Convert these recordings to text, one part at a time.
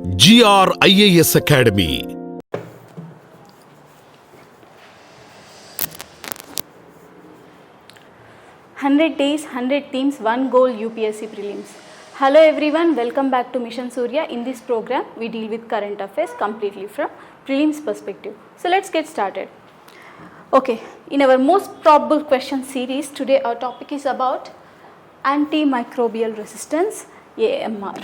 GR IAS Academy. "100 Days, 100 Themes, 1 Goal UPSC Prelims." Hello everyone, welcome back to Mission Surya. In this program, we deal with current affairs completely from prelims perspective. So let's get started. Okay, in our most probable question series, today our topic is about antimicrobial resistance, AMR.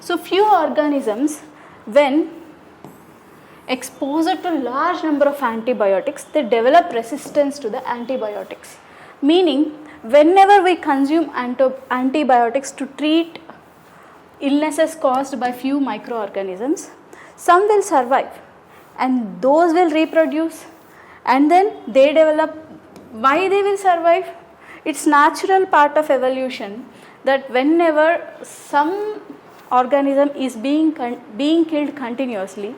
So few organisms, when exposed to large number of antibiotics, they develop resistance to the antibiotics. Meaning, whenever we consume antibiotics to treat illnesses caused by few microorganisms, some will survive and those will reproduce, and then they develop. Why they will survive? It's natural part of evolution that whenever some organism is being killed continuously,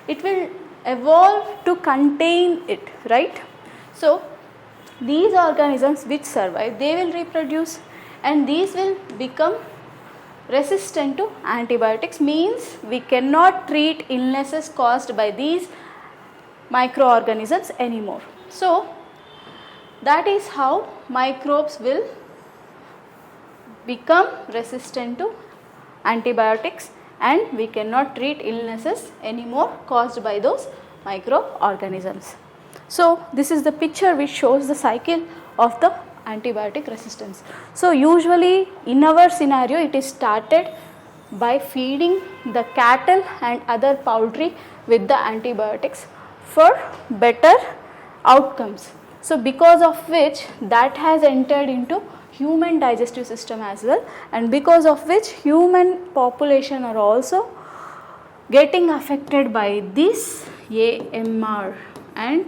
it will evolve to contain it, right? So these organisms which survive, they will reproduce and these will become resistant to antibiotics. Means we cannot treat illnesses caused by these microorganisms anymore. So that is how microbes will become resistant to antibiotics and we cannot treat illnesses anymore caused by those microorganisms. So this is the picture which shows the cycle of the antibiotic resistance. So usually in our scenario, it is started by feeding the cattle and other poultry with the antibiotics for better outcomes. So because of which that has entered into human digestive system as well, and because of which human population are also getting affected by this AMR and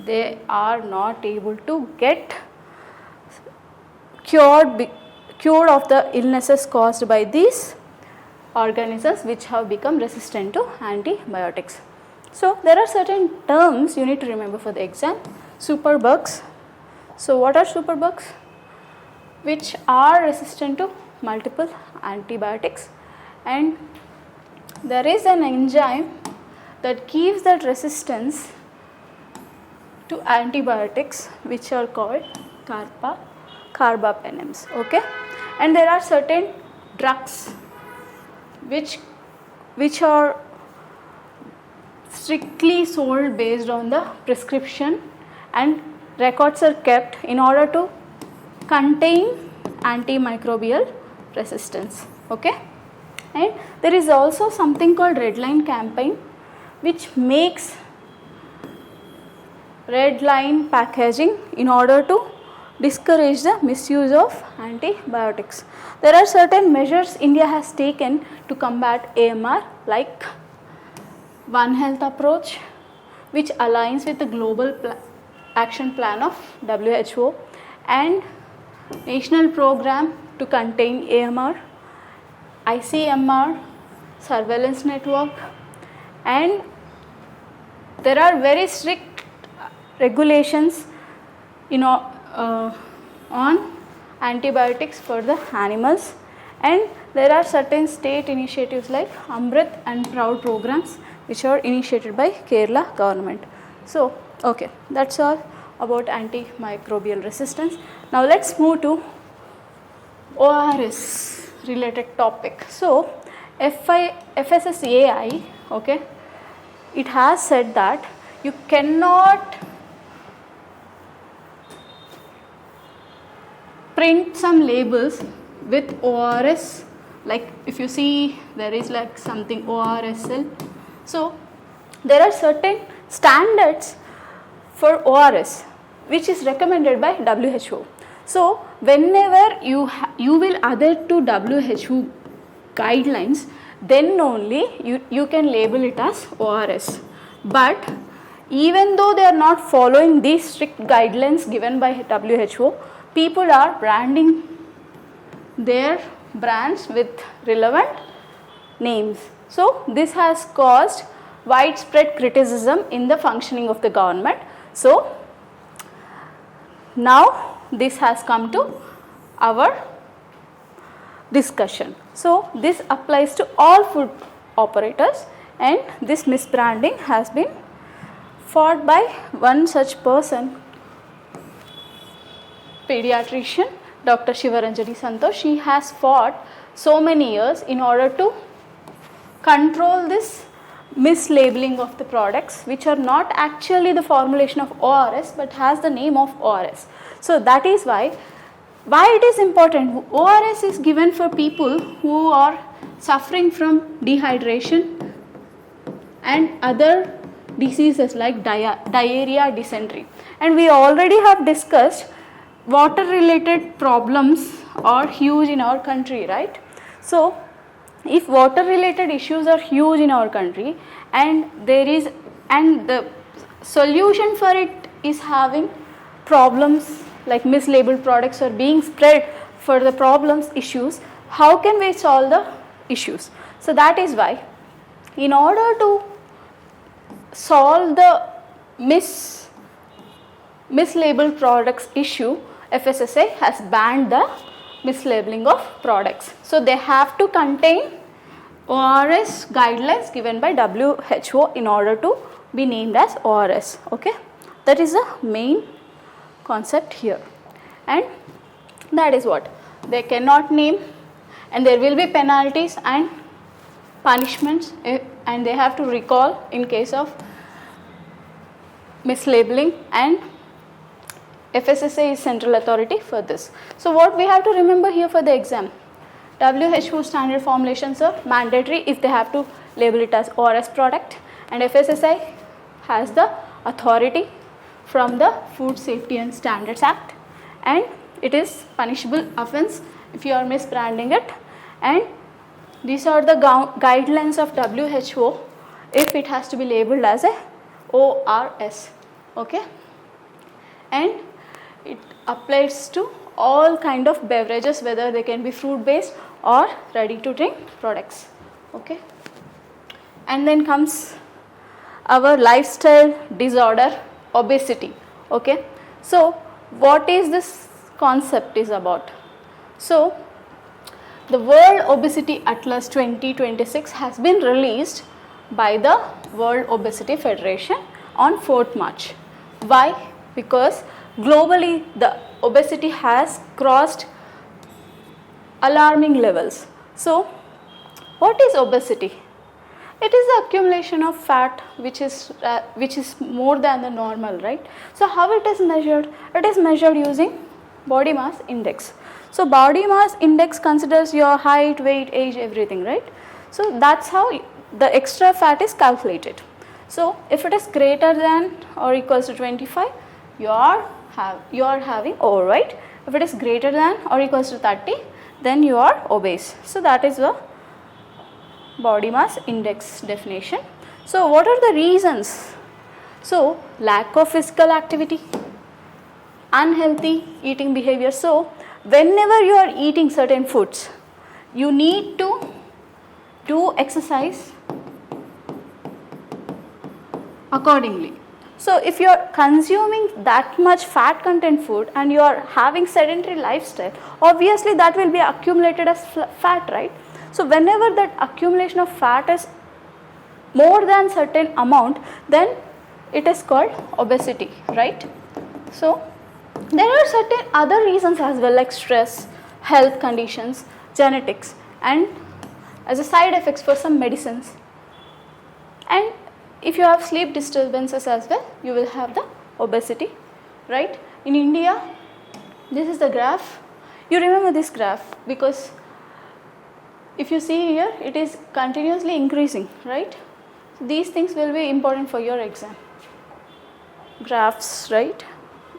they are not able to get cured of the illnesses caused by these organisms which have become resistant to antibiotics. So there are certain terms you need to remember for the exam. Superbugs. So what are superbugs? Which are resistant to multiple antibiotics, and there is an enzyme that gives that resistance to antibiotics which are called carbapenems. Okay, and there are certain drugs which are strictly sold based on the prescription and records are kept in order to contain antimicrobial resistance. Okay, and there is also something called red line campaign which makes red line packaging in order to discourage the misuse of antibiotics. There are certain measures India has taken to combat AMR, like One Health approach, which aligns with the global action plan of WHO, and National Program to contain AMR, ICMR, surveillance network, and there are very strict regulations on antibiotics for the animals, and there are certain state initiatives like Amrit and Proud programs which are initiated by Kerala government. So okay, that's all about antimicrobial resistance. Now let's move to ORS related topic. So FSSAI, okay, it has said that you cannot print some labels with ORS, like if you see there is like something ORSL. So there are certain standards for ORS which is recommended by WHO. So whenever you will adhere to WHO guidelines, then only you can label it as ORS. But even though they are not following these strict guidelines given by WHO, people are branding their brands with relevant names. So this has caused widespread criticism in the functioning of the government. So now this has come to our discussion. So this applies to all food operators, and this misbranding has been fought by one such person, pediatrician Dr. Shivaranjani Santosh. She has fought so many years in order to control this mislabeling of the products which are not actually the formulation of ORS but has the name of ORS. So that is why it is important. ORS is given for people who are suffering from dehydration and other diseases like diarrhea, dysentery, and we already have discussed water related problems are huge in our country, right? So if water related issues are huge in our country and the solution for it is having problems like mislabeled products are being spread for the problems issues, how can we solve the issues? So that is why in order to solve the mislabeled products issue, FSSAI has banned the mislabeling of products. So they have to contain ORS guidelines given by WHO in order to be named as ORS. Okay, that is the main concept here, and that is what they cannot name, and there will be penalties and punishments, and they have to recall in case of mislabeling, and FSSAI is central authority for this. So what we have to remember here for the exam, WHO standard formulations are mandatory if they have to label it as ORS product, and FSSAI has the authority from the Food Safety and Standards Act, and it is punishable offence if you are misbranding it, and these are the guidelines of WHO if it has to be labeled as a ORS. Okay, and it applies to all kind of beverages, whether they can be fruit based or ready to drink products. Okay, and then comes our lifestyle disorder, obesity. Okay, so what is this concept is about? So the World Obesity Atlas 2026 has been released by the World Obesity Federation on 4th March. Why? Because globally the obesity has crossed alarming levels. So what is obesity? It is the accumulation of fat which is more than the normal, right? So how it is measured? It is measured using body mass index. So body mass index considers your height, weight, age, everything, right? So that's how the extra fat is calculated. So if it is greater than or equals to 25, you are having overweight. If it is greater than or equals to 30, then you are obese. So that is the body mass index definition. So what are the reasons? So lack of physical activity, unhealthy eating behavior. So whenever you are eating certain foods, you need to do exercise accordingly. So if you are consuming that much fat content food and you are having sedentary lifestyle, obviously that will be accumulated as fat, right? So whenever that accumulation of fat is more than certain amount, then it is called obesity, right? So there are certain other reasons as well, like stress, health conditions, genetics, and as a side effects for some medicines. And if you have sleep disturbances as well, you will have the obesity, right? In India, this is the graph. You remember this graph because if you see here, it is continuously increasing, right? So these things will be important for your exam. Graphs, right?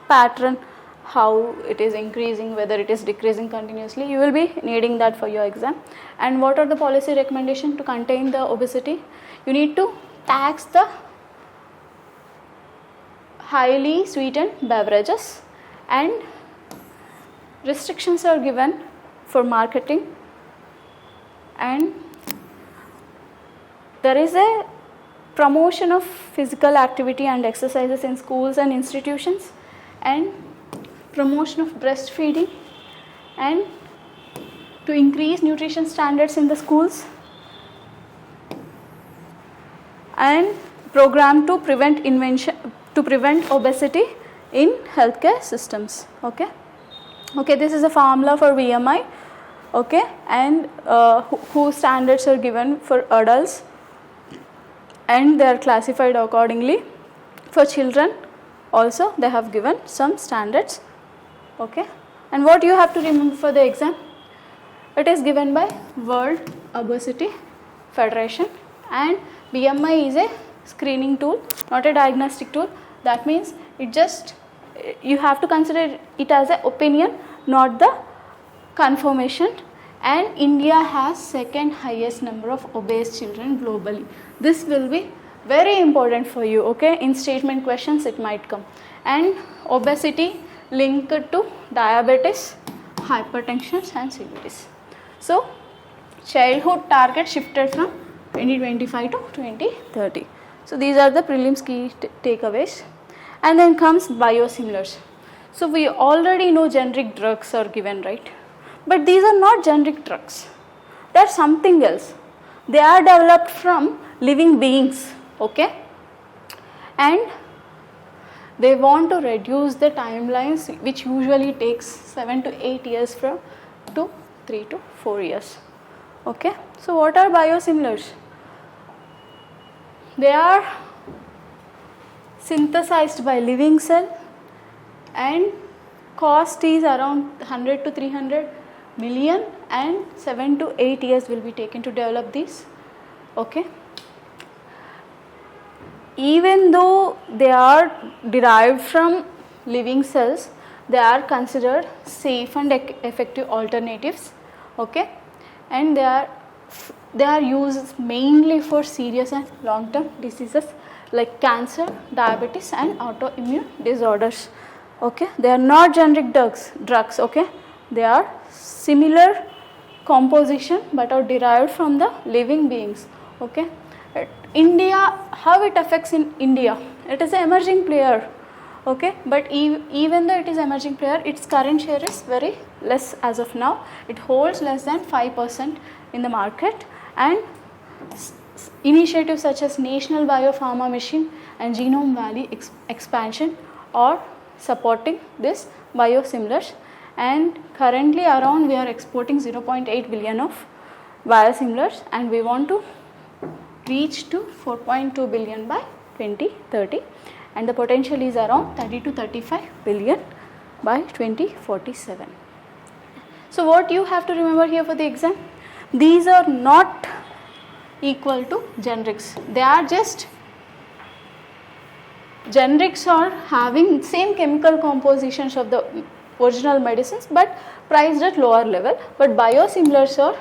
Pattern, how it is increasing, whether it is decreasing continuously, you will be needing that for your exam. And what are the policy recommendations to contain the obesity? You need to tax the highly sweetened beverages, and restrictions are given for marketing, and there is a promotion of physical activity and exercises in schools and institutions, and promotion of breastfeeding, and to increase nutrition standards in the schools, and program to prevent obesity in healthcare systems. Okay, this is a formula for BMI. Okay, and whose standards are given for adults, and they are classified accordingly. For children also they have given some standards. Okay, and what you have to remember for the exam, it is given by World Obesity Federation, and BMI is a screening tool, not a diagnostic tool. That means you have to consider it as an opinion, not the confirmation. And India has second highest number of obese children globally. This will be very important for you. Okay, in statement questions it might come. And obesity linked to diabetes, hypertension and CVDs. So childhood target shifted from 2025 to 2030. So these are the prelims key takeaways. And then comes biosimilars. So we already know generic drugs are given, right? But these are not generic drugs. They are something else. They are developed from living beings. Okay? And they want to reduce the timelines, which usually takes 7 to 8 years to 3 to 4 years. Okay? So what are biosimilars? They are synthesized by living cell, and cost is around 100 to 300 million, and 7 to 8 years will be taken to develop these. Okay, even though they are derived from living cells, they are considered safe and effective alternatives. Okay, and they are used mainly for serious and long term diseases like cancer, diabetes and autoimmune disorders. Okay, they are not generic drugs. Okay, they are similar composition but are derived from the living beings. Okay, India, how it affects in India? It is an emerging player. Okay, but even though it is emerging player, its current share is very less as of now. It holds less than 5% in the market, and initiatives such as National Biopharma Mission and Genome Valley expansion are supporting this biosimilars, and currently around we are exporting 0.8 billion of biosimilars, and we want to reach to 4.2 billion by 2030, and the potential is around 30 to 35 billion by 2047. So what you have to remember here for the exam, these are not equal to generics. They are just, generics are having same chemical compositions of the original medicines but priced at lower level, but biosimilars are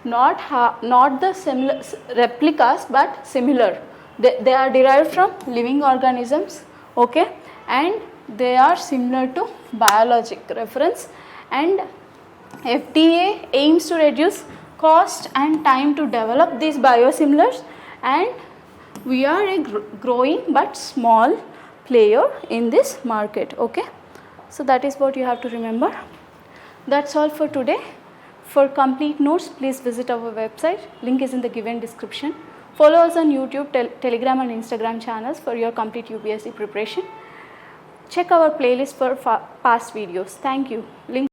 not the similar replicas but similar. They are derived from living organisms. Okay, and they are similar to biologic reference, and FDA aims to reduce cost and time to develop these biosimilars, and we are a growing but small player in this market. Okay, so that is what you have to remember. That's all for today. For complete notes, please visit our website. Link is in the given description. Follow us on YouTube, Telegram and Instagram channels for your complete UPSC preparation. Check our playlist for past videos. Thank you. Link